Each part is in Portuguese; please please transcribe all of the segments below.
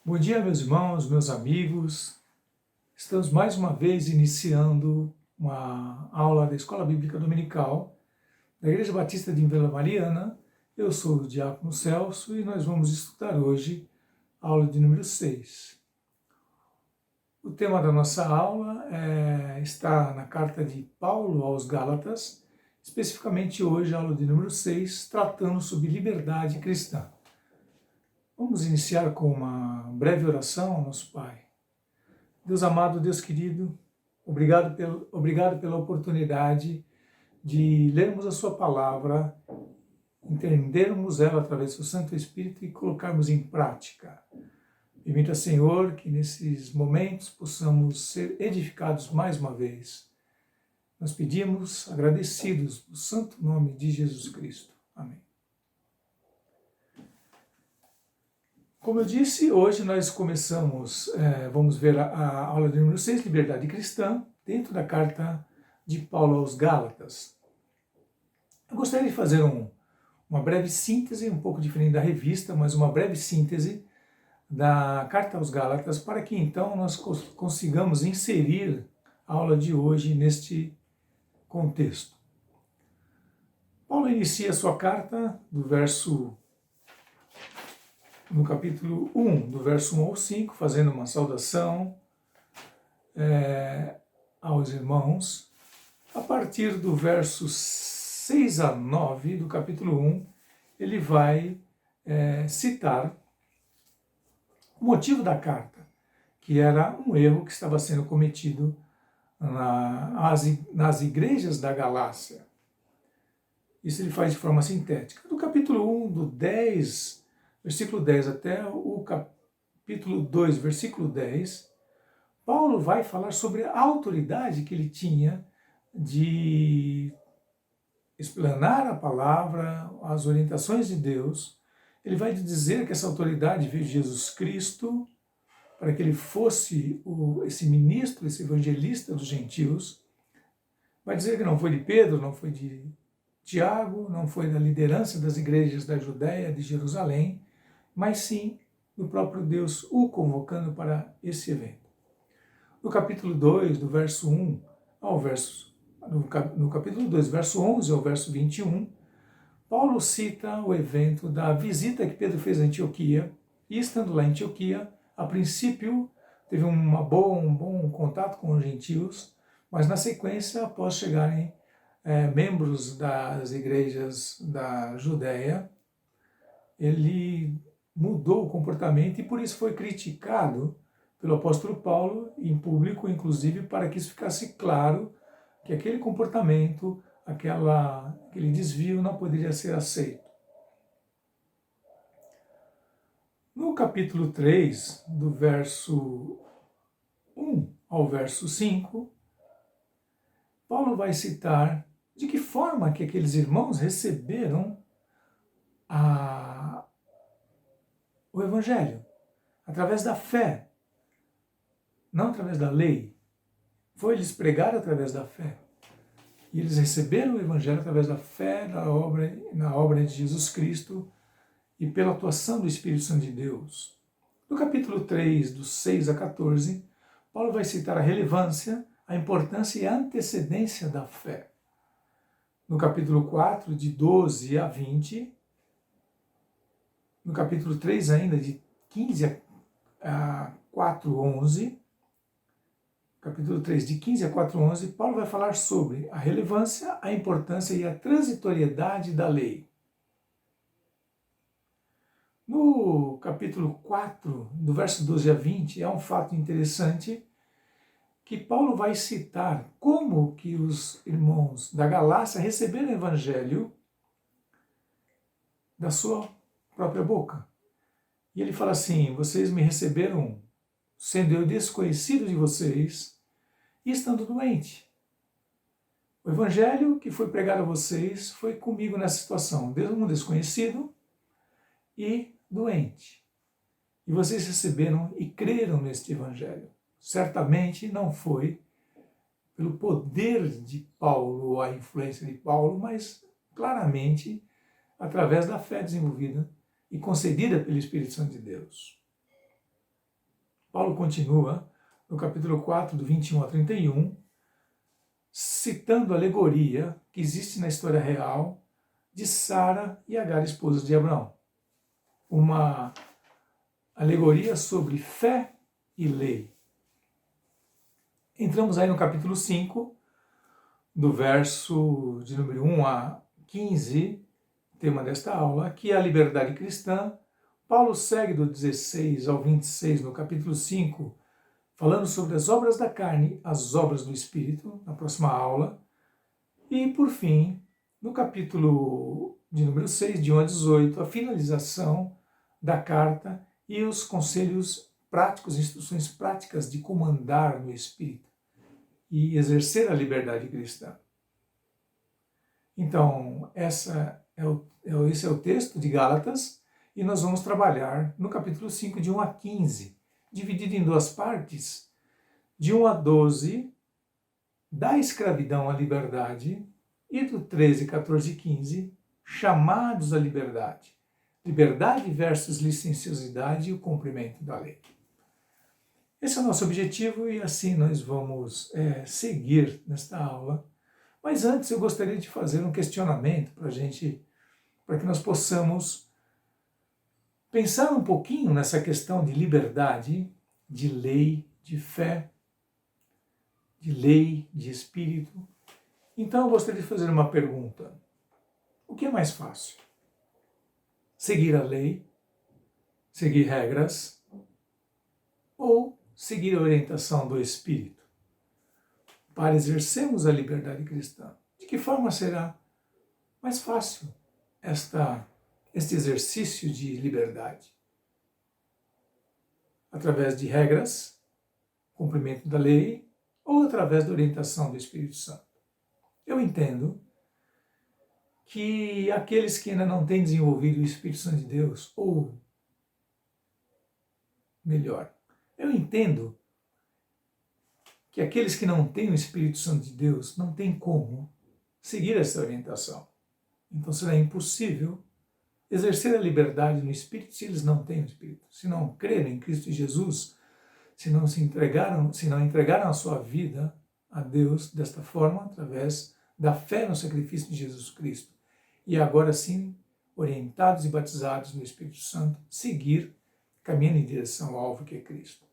Bom dia, meus irmãos, meus amigos. Estamos mais uma vez iniciando uma aula da Escola Bíblica Dominical da Igreja Batista de Vila Mariana. Eu sou o Diácono Celso e nós vamos estudar hoje a aula de número 6. O tema da nossa aula está na carta de Paulo aos Gálatas, especificamente hoje a aula de número 6, tratando sobre liberdade cristã. Vamos iniciar com uma breve oração ao nosso Pai. Deus amado, Deus querido, obrigado pela oportunidade de lermos a sua palavra, entendermos ela através do seu Santo Espírito e colocarmos em prática. Permita, Senhor, que nesses momentos possamos ser edificados mais uma vez. Nós pedimos, agradecidos, no santo nome de Jesus Cristo. Amém. Como eu disse, hoje nós começamos, vamos ver a aula de número 6, Liberdade Cristã, dentro da carta de Paulo aos Gálatas. Eu gostaria de fazer uma breve síntese, um pouco diferente da revista, mas uma breve síntese da carta aos Gálatas, para que então nós consigamos inserir a aula de hoje neste contexto. Paulo inicia a sua carta no capítulo 1, do verso 1 ao 5, fazendo uma saudação aos irmãos. A partir do verso 6 a 9 do capítulo 1, ele vai citar o motivo da carta, que era um erro que estava sendo cometido nas igrejas da Galácia. Isso ele faz de forma sintética. Do capítulo 1, do 10, versículo 10 até o capítulo 2, versículo 10, Paulo vai falar sobre a autoridade que ele tinha de explanar a palavra, as orientações de Deus. Ele vai dizer que essa autoridade veio de Jesus Cristo, para que ele fosse esse ministro, esse evangelista dos gentios. Vai dizer que não foi de Pedro, não foi de Tiago, não foi da liderança das igrejas da Judéia, de Jerusalém, mas sim do próprio Deus o convocando para esse evento. No capítulo 2, do verso 1 ao no capítulo 2, verso 11 ao verso 21, Paulo cita o evento da visita que Pedro fez a Antioquia, e estando lá em Antioquia, a princípio teve um bom contato com os gentios, mas na sequência, após chegarem membros das igrejas da Judéia, ele mudou o comportamento e por isso foi criticado pelo apóstolo Paulo em público, inclusive para que isso ficasse claro que aquele comportamento, aquele desvio não poderia ser aceito. No capítulo 3, do verso 1 ao verso 5, Paulo vai citar de que forma que aqueles irmãos receberam o Evangelho, através da fé, não através da lei. Foi-lhes pregado através da fé. E eles receberam o Evangelho através da fé na obra de Jesus Cristo e pela atuação do Espírito Santo de Deus. No capítulo 3, dos 6 a 14, Paulo vai citar a relevância, a importância e a antecedência da fé. No capítulo 4, de 12 a 20, no capítulo 3 ainda, de 15 a 4:11, capítulo 3, de 15 a 4:11, Paulo vai falar sobre a relevância, a importância e a transitoriedade da lei. No capítulo 4, do verso 12 a 20, é um fato interessante que Paulo vai citar como que os irmãos da Galácia receberam o evangelho da sua própria boca. E ele fala assim: vocês me receberam sendo eu desconhecido de vocês e estando doente. O evangelho que foi pregado a vocês foi comigo nessa situação, um desconhecido e doente. E vocês receberam e creram neste evangelho. Certamente não foi pelo poder de Paulo ou a influência de Paulo, mas claramente através da fé desenvolvida e concedida pelo Espírito Santo de Deus. Paulo continua no capítulo 4, do 21 a 31, citando a alegoria que existe na história real de Sara e Agar, esposas de Abraão. Uma alegoria sobre fé e lei. Entramos aí no capítulo 5, do verso de número 1 a 15, tema desta aula, que é a liberdade cristã. Paulo segue do 16 ao 26 no capítulo 5, falando sobre as obras da carne, as obras do Espírito, na próxima aula. E, por fim, no capítulo de número 6, de 1 a 18, a finalização da carta e os conselhos práticos, instruções práticas de como andar no Espírito e exercer a liberdade cristã. Então, esse é o texto de Gálatas, e nós vamos trabalhar no capítulo 5, de 1 a 15, dividido em duas partes, de 1 a 12, da escravidão à liberdade, e do 13, 14 e 15, chamados à liberdade. Liberdade versus licenciosidade e o cumprimento da lei. Esse é o nosso objetivo e assim nós vamos seguir nesta aula. Mas antes eu gostaria de fazer um questionamento para que nós possamos pensar um pouquinho nessa questão de liberdade, de lei, de fé, de lei, de espírito. Então eu gostaria de fazer uma pergunta. O que é mais fácil? Seguir a lei, seguir regras ou seguir a orientação do Espírito para exercermos a liberdade cristã? De que forma será mais fácil este exercício de liberdade? Através de regras, cumprimento da lei, ou através da orientação do Espírito Santo? Eu entendo que aqueles que ainda não têm desenvolvido o Espírito Santo de Deus, ou melhor, eu entendo que aqueles que não têm o Espírito Santo de Deus não têm como seguir essa orientação. Então será impossível exercer a liberdade no Espírito se eles não têm o Espírito. Se não crerem em Cristo Jesus, se não entregaram a sua vida a Deus desta forma, através da fé no sacrifício de Jesus Cristo. E agora sim, orientados e batizados no Espírito Santo, seguir, caminhando em direção ao alvo que é Cristo.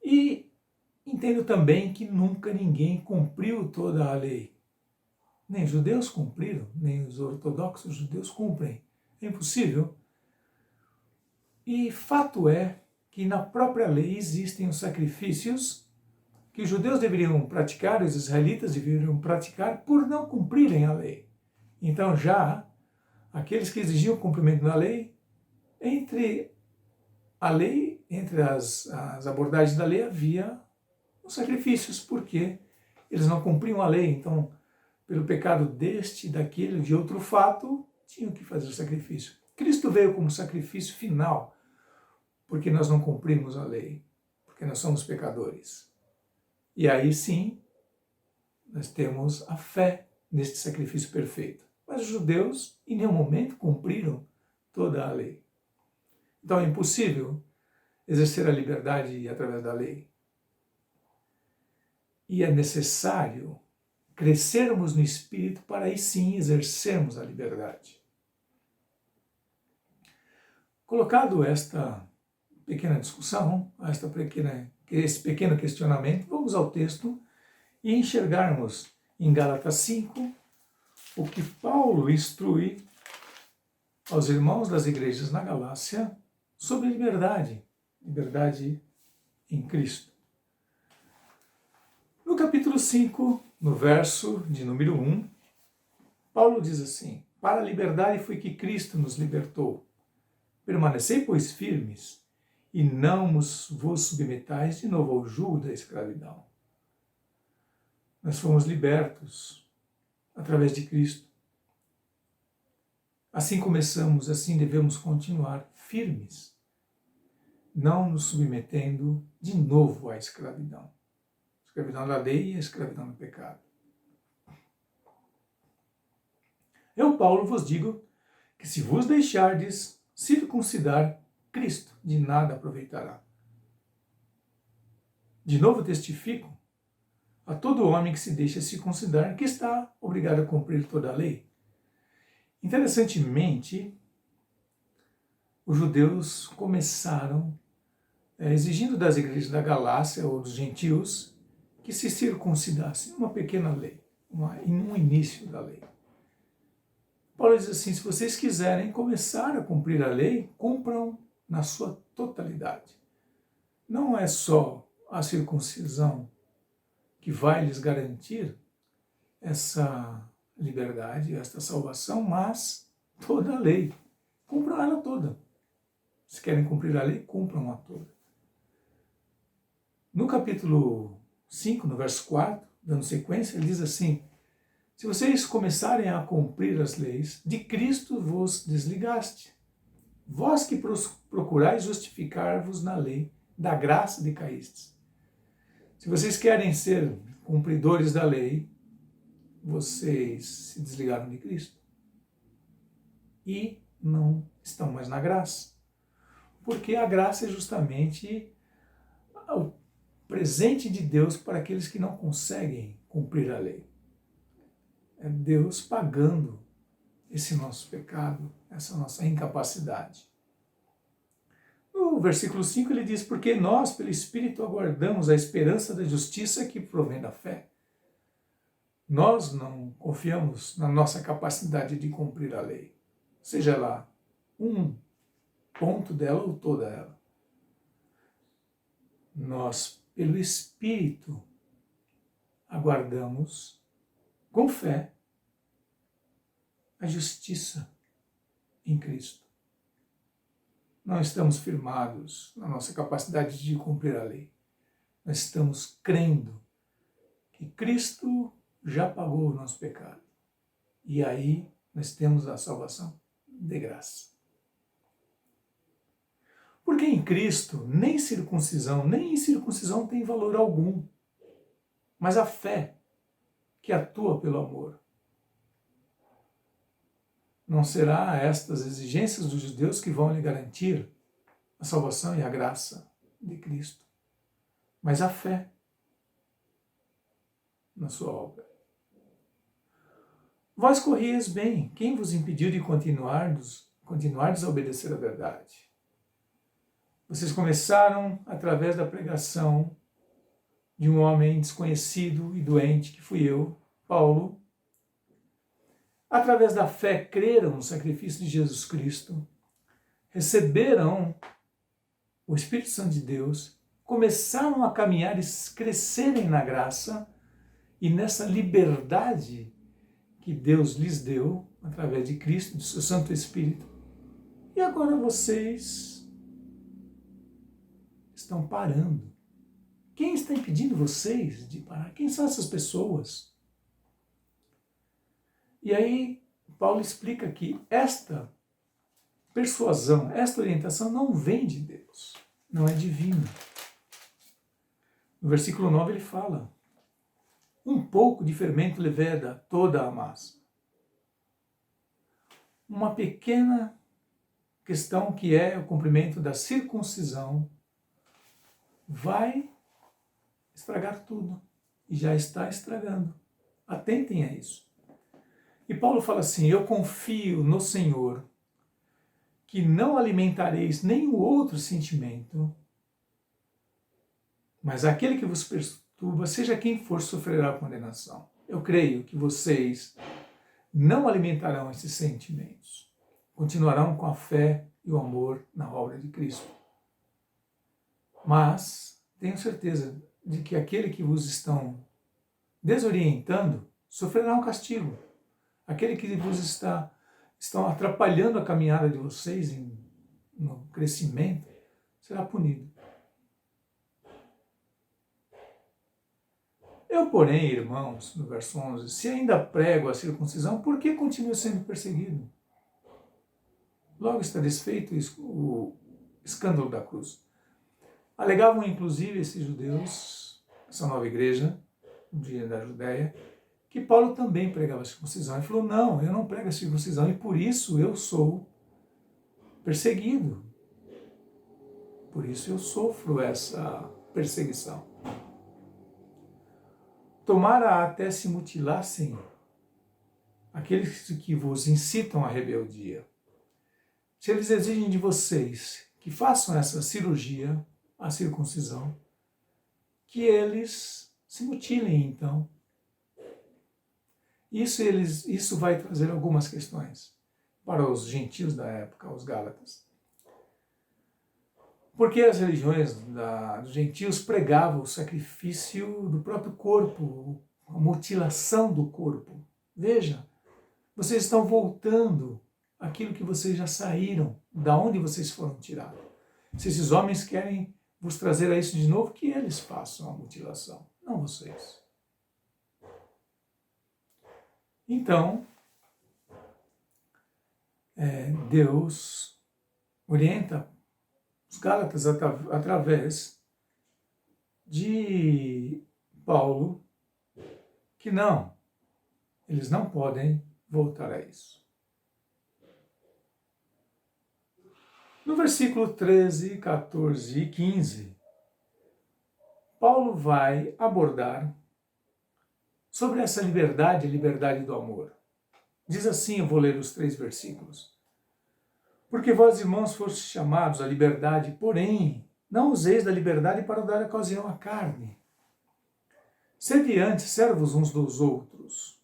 E entendo também que nunca ninguém cumpriu toda a lei. Nem os judeus cumpriram, nem os ortodoxos judeus cumprem. É impossível. E fato é que na própria lei existem os sacrifícios que os judeus deveriam praticar, os israelitas deveriam praticar por não cumprirem a lei. Então já aqueles que exigiam o cumprimento da lei, entre as abordagens da lei havia os sacrifícios, porque eles não cumpriam a lei. Então, pelo pecado deste, daquele, de outro fato, tinham que fazer o sacrifício. Cristo veio como sacrifício final, porque nós não cumprimos a lei, porque nós somos pecadores. E aí sim, nós temos a fé neste sacrifício perfeito. Mas os judeus em nenhum momento cumpriram toda a lei. Então é impossível exercer a liberdade através da lei. E é necessário crescermos no Espírito para aí sim exercermos a liberdade. Colocado esta pequena discussão, esse pequeno questionamento, vamos ao texto e enxergarmos em Gálatas 5 o que Paulo instrui aos irmãos das igrejas na Galácia sobre liberdade em Cristo. No capítulo 5, no verso de número 1, Paulo diz assim: para a liberdade foi que Cristo nos libertou. Permanecei, pois, firmes, e não vos submetais de novo ao jugo da escravidão. Nós fomos libertos através de Cristo. Assim começamos, assim devemos continuar firmes, não nos submetendo de novo à escravidão. A escravidão da lei e a escravidão do pecado. Eu, Paulo, vos digo que se vos deixardes circuncidar Cristo, de nada aproveitará. De novo testifico a todo homem que se deixa circuncidar que está obrigado a cumprir toda a lei. Interessantemente, os judeus começaram exigindo das igrejas da Galácia ou dos gentios que se circuncidassem, uma pequena lei, um início da lei. Paulo diz assim, se vocês quiserem começar a cumprir a lei, cumpram na sua totalidade. Não é só a circuncisão que vai lhes garantir essa liberdade, esta salvação, mas toda a lei. Cumpram ela toda. Se querem cumprir a lei, cumpram-a toda. No capítulo 5, no verso 4, dando sequência, ele diz assim, se vocês começarem a cumprir as leis, de Cristo vos desligaste. Vós que procurais justificar-vos na lei, da graça decaístes. Se vocês querem ser cumpridores da lei, vocês se desligaram de Cristo. E não estão mais na graça. Porque a graça é justamente o presente de Deus para aqueles que não conseguem cumprir a lei. É Deus pagando esse nosso pecado, essa nossa incapacidade. No versículo 5 ele diz, porque nós, pelo Espírito, aguardamos a esperança da justiça que provém da fé. Nós não confiamos na nossa capacidade de cumprir a lei, seja lá um ponto dela ou toda ela. Nós, pelo Espírito, aguardamos com fé a justiça em Cristo. Não estamos firmados na nossa capacidade de cumprir a lei. Nós estamos crendo que Cristo já pagou o nosso pecado. E aí nós temos a salvação de graça. Porque em Cristo nem circuncisão, nem incircuncisão tem valor algum. Mas a fé que atua pelo amor. Não será estas exigências dos judeus que vão lhe garantir a salvação e a graça de Cristo, mas a fé na sua obra. Vós corrieis bem, quem vos impediu de continuardes a obedecer a verdade? Vocês começaram através da pregação de um homem desconhecido e doente, que fui eu, Paulo. Através da fé creram no sacrifício de Jesus Cristo, receberam o Espírito Santo de Deus, começaram a caminhar e crescerem na graça e nessa liberdade que Deus lhes deu através de Cristo, do seu Santo Espírito. E agora vocês estão parando. Quem está impedindo vocês de parar? Quem são essas pessoas? E aí, Paulo explica que esta persuasão, esta orientação não vem de Deus, não é divina. No versículo 9 ele fala, um pouco de fermento leveda toda a massa. Uma pequena questão que é o cumprimento da circuncisão vai estragar tudo, e já está estragando. Atentem a isso. E Paulo fala assim, eu confio no Senhor, que não alimentareis nenhum outro sentimento, mas aquele que vos perturba, seja quem for, sofrerá condenação. Eu creio que vocês não alimentarão esses sentimentos, continuarão com a fé e o amor na obra de Cristo. Mas tenho certeza de que aquele que vos estão desorientando sofrerá um castigo. Aquele que vos estão atrapalhando a caminhada de vocês no crescimento será punido. Eu, porém, irmãos, no verso 11, se ainda prego a circuncisão, por que continuo sendo perseguido? Logo está desfeito o escândalo da cruz. Alegavam, inclusive, esses judeus, essa nova igreja, da Judéia, que Paulo também pregava a circuncisão. Ele falou, não, eu não prego a circuncisão e por isso eu sou perseguido. por isso eu sofro essa perseguição. Tomara até se mutilassem aqueles que vos incitam à rebeldia. Se eles exigem de vocês que façam essa cirurgia, a circuncisão, que eles se mutilem então. Isso vai trazer algumas questões para os gentios da época, os gálatas. Porque as religiões dos gentios pregavam o sacrifício do próprio corpo, a mutilação do corpo. Veja, vocês estão voltando àquilo que vocês já saíram, da onde vocês foram tirados. Se esses homens querem vos trazer a isso de novo, que eles façam a mutilação, não vocês. Então, Deus orienta os gálatas através de Paulo que não, eles não podem voltar a isso. No versículo 13, 14 e 15, Paulo vai abordar sobre essa liberdade, a liberdade do amor. Diz assim, eu vou ler os 3 versículos. Porque vós, irmãos, fostes chamados à liberdade, porém, não useis da liberdade para dar ocasião à carne. Sede antes servos uns dos outros,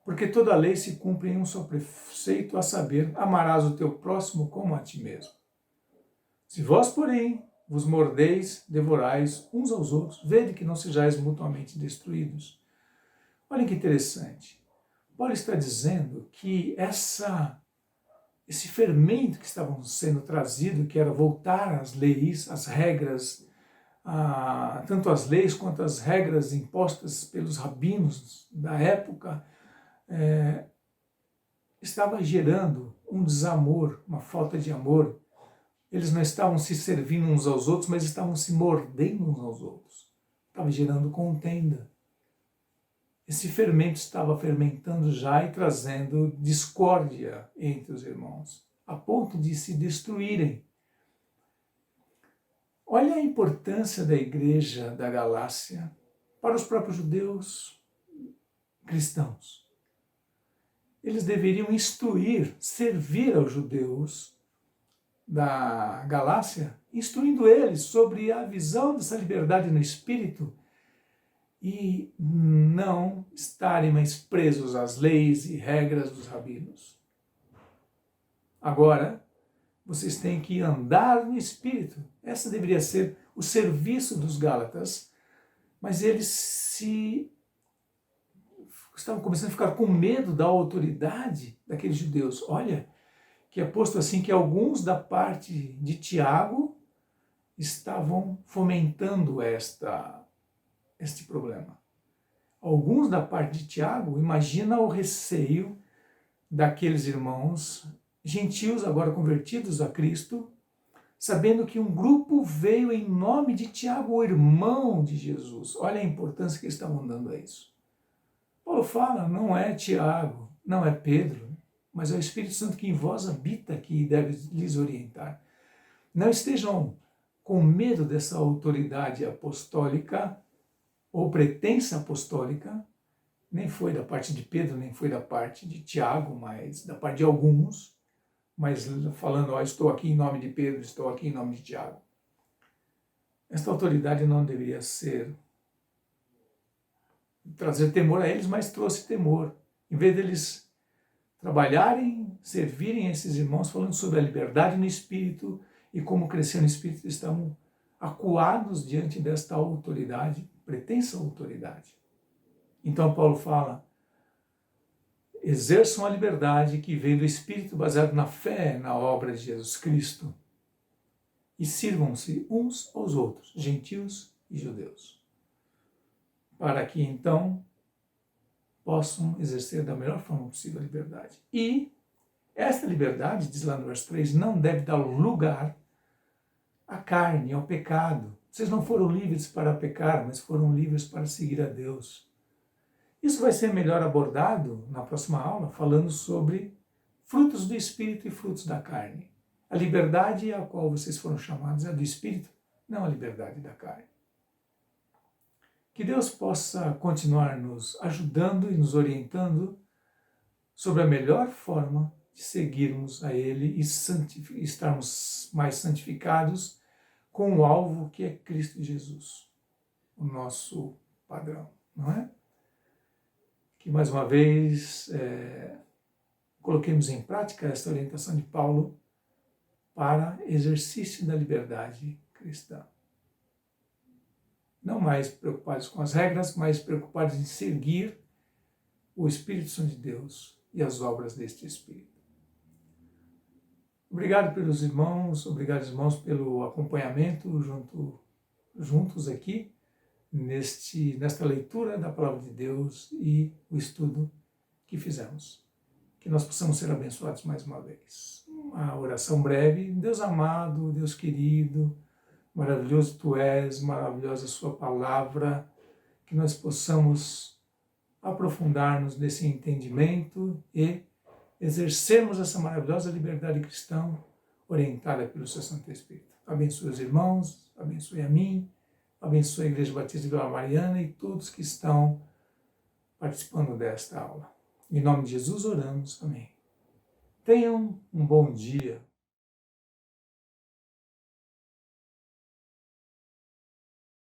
porque toda a lei se cumpre em um só preceito, a saber, amarás o teu próximo como a ti mesmo. Se vós, porém, vos mordeis, devorais uns aos outros, vede que não sejais mutuamente destruídos. Olhem que interessante. Paulo está dizendo que esse fermento que estavam sendo trazido, que era voltar às leis, às regras, tanto as leis quanto as regras impostas pelos rabinos da época, estava gerando um desamor, uma falta de amor. Eles não estavam se servindo uns aos outros, mas estavam se mordendo uns aos outros. Estava gerando contenda. Esse fermento estava fermentando já e trazendo discórdia entre os irmãos, a ponto de se destruírem. Olha a importância da igreja da Galácia para os próprios judeus cristãos. Eles deveriam instruir, servir aos judeus da Galácia, instruindo eles sobre a visão dessa liberdade no espírito e não estarem mais presos às leis e regras dos rabinos. Agora, vocês têm que andar no espírito. Essa deveria ser o serviço dos gálatas, mas eles estavam começando a ficar com medo da autoridade daqueles judeus. Olha, que é posto assim que alguns da parte de Tiago estavam fomentando este problema. Alguns da parte de Tiago, imagina o receio daqueles irmãos gentios agora convertidos a Cristo, sabendo que um grupo veio em nome de Tiago, o irmão de Jesus. Olha a importância que eles estavam dando a isso. Paulo fala, não é Tiago, não é Pedro, mas é o Espírito Santo que em vós habita que deve lhes orientar. Não estejam com medo dessa autoridade apostólica ou pretensa apostólica, nem foi da parte de Pedro, nem foi da parte de Tiago, mas da parte de alguns, mas falando, estou aqui em nome de Pedro, estou aqui em nome de Tiago. Esta autoridade não deveria trazer temor a eles, mas trouxe temor. Em vez deles trabalharem, servirem a esses irmãos, falando sobre a liberdade no espírito e como crescer no espírito, estão acuados diante desta autoridade, pretensa autoridade. Então Paulo fala, exerçam a liberdade que vem do espírito baseado na fé, na obra de Jesus Cristo, e sirvam-se uns aos outros, gentios e judeus, para que então possam exercer da melhor forma possível a liberdade. E esta liberdade, diz lá no verso 3, não deve dar lugar à carne, ao pecado. Vocês não foram livres para pecar, mas foram livres para seguir a Deus. Isso vai ser melhor abordado na próxima aula, falando sobre frutos do Espírito e frutos da carne. A liberdade a qual vocês foram chamados é a do Espírito, não a liberdade da carne. Que Deus possa continuar nos ajudando e nos orientando sobre a melhor forma de seguirmos a Ele e estarmos mais santificados com o alvo que é Cristo Jesus, o nosso padrão, não é? Que mais uma vez coloquemos em prática esta orientação de Paulo para exercício da liberdade cristã. Não mais preocupados com as regras, mas preocupados em seguir o Espírito Santo de Deus e as obras deste Espírito. Obrigado pelos irmãos, obrigado irmãos pelo acompanhamento juntos aqui nesta leitura da Palavra de Deus e o estudo que fizemos. Que nós possamos ser abençoados mais uma vez. Uma oração breve. Deus amado, Deus querido, maravilhoso Tu és, maravilhosa a Sua palavra, que nós possamos aprofundar-nos nesse entendimento e exercermos essa maravilhosa liberdade cristã orientada pelo Seu Santo Espírito. Abençoe os irmãos, abençoe a mim, abençoe a Igreja Batista de Vila Mariana e todos que estão participando desta aula. Em nome de Jesus oramos. Amém. Tenham um bom dia.